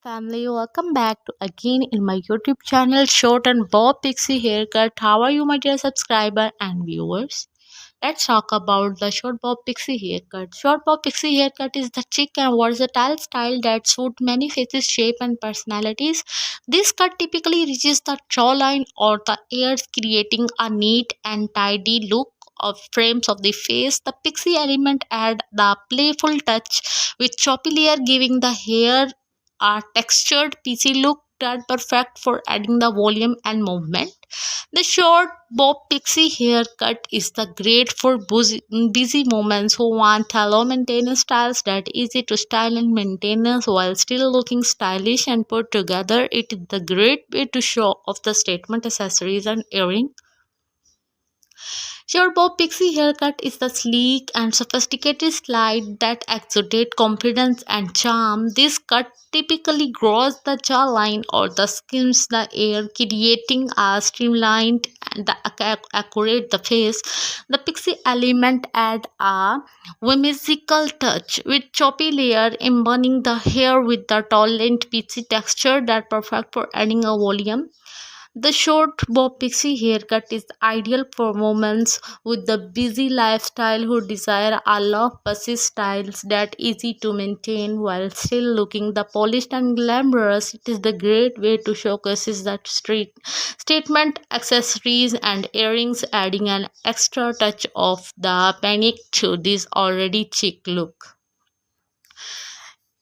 Family, welcome back to again in my YouTube channel Short and Bob Pixie Haircut. How are you, my dear subscriber and viewers? Let's talk about the Short Bob Pixie Haircut. Short Bob Pixie Haircut is the chic and versatile style that suits many faces, shape, and personalities. This cut typically reaches the jawline or the ears, creating a neat and tidy look of frames of the face. The pixie element add the playful touch with choppy layer, giving the hair a textured piecey look that perfect for adding the volume and movement. The short bob pixie haircut is the great for busy moments who want low maintenance styles that easy to style and maintain while still looking stylish and put together. It is the great way to show off the statement accessories and earring. Your Bob Pixie haircut is the sleek and sophisticated style that exudes confidence and charm. This cut typically grows the jawline or the skims the air, creating a streamlined and accurate the face. The pixie element add a whimsical touch with choppy layer, embodying the hair with the tall and peachy texture that perfect for adding a volume. The short bob pixie haircut is ideal for women with the busy lifestyle who desire a low fussy styles that easy to maintain while still looking the polished and glamorous. It is the great way to showcase that street statement accessories and earrings, adding an extra touch of the panic to this already chic look.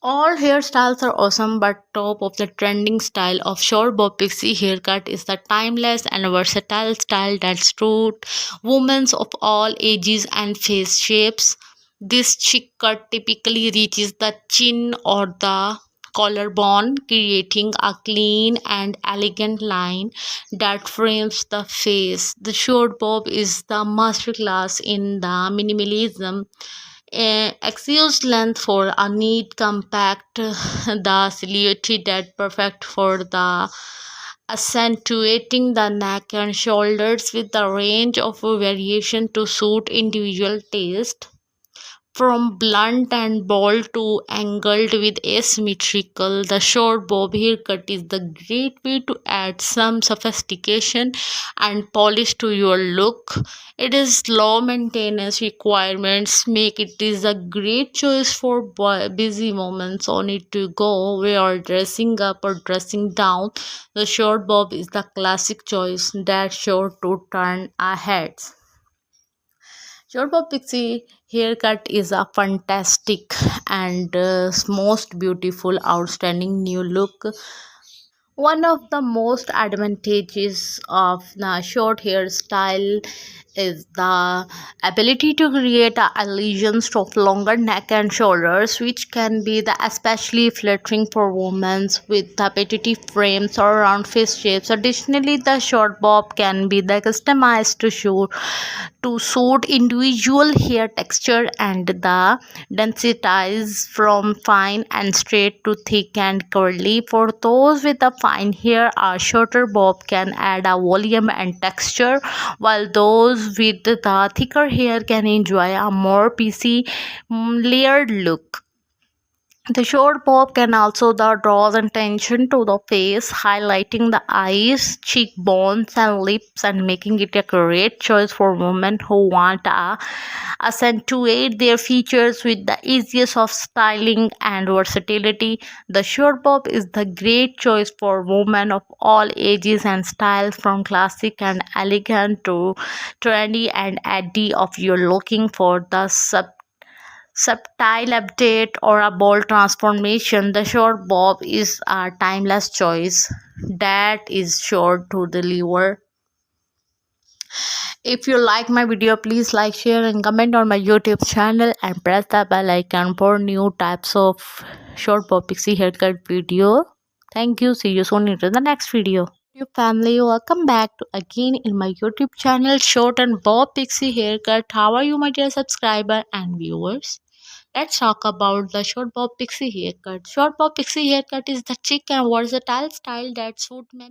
All hairstyles are awesome, but top of the trending style of short bob pixie haircut is the timeless and versatile style that suits women of all ages and face shapes. This chic cut typically reaches the chin or the collarbone, creating a clean and elegant line that frames the face. The short bob is the masterclass in the minimalism, excuse length for a neat compact the silhouette that perfect for the accentuating the neck and shoulders with the range of variation to suit individual taste. From blunt and bold to angled with asymmetrical, the short bob haircut is the great way to add some sophistication and polish to your look. It is low maintenance requirements make it is a great choice for busy moments on it to go where dressing up or dressing down. The short bob is the classic choice that's sure to turn our heads. Short bob pixie haircut is a fantastic and most beautiful, outstanding new look. One of the most advantages of the short hairstyle is the ability to create a illusions of longer neck and shoulders, which can be the especially flattering for women with repetitive frames or round face shapes. Additionally, the short bob can be the customized to suit individual hair texture and the densities from fine and straight to thick and curly. For those with a fine hair, a shorter bob can add a volume and texture, while those with the thicker hair can enjoy a more piecey, layered look. The short bob can also draw attention to the face, highlighting the eyes, cheekbones, and lips, and making it a great choice for women who want to accentuate their features with the easiest of styling and versatility. The short bob is the great choice for women of all ages and styles, from classic and elegant to trendy and edgy. If you're looking for the subtle update or a bold transformation, the short bob is a timeless choice that is sure to deliver. If you like my video, please like, share, and comment on my YouTube channel and press the bell icon for new types of short bob pixie haircut video. Thank you. See you soon into the next video. Your family, welcome back to again in my YouTube channel Short and Bob Pixie Haircut. How are you, my dear subscriber and viewers? Let's talk about the short bob pixie haircut. Short bob pixie haircut is the chic and versatile style that suits many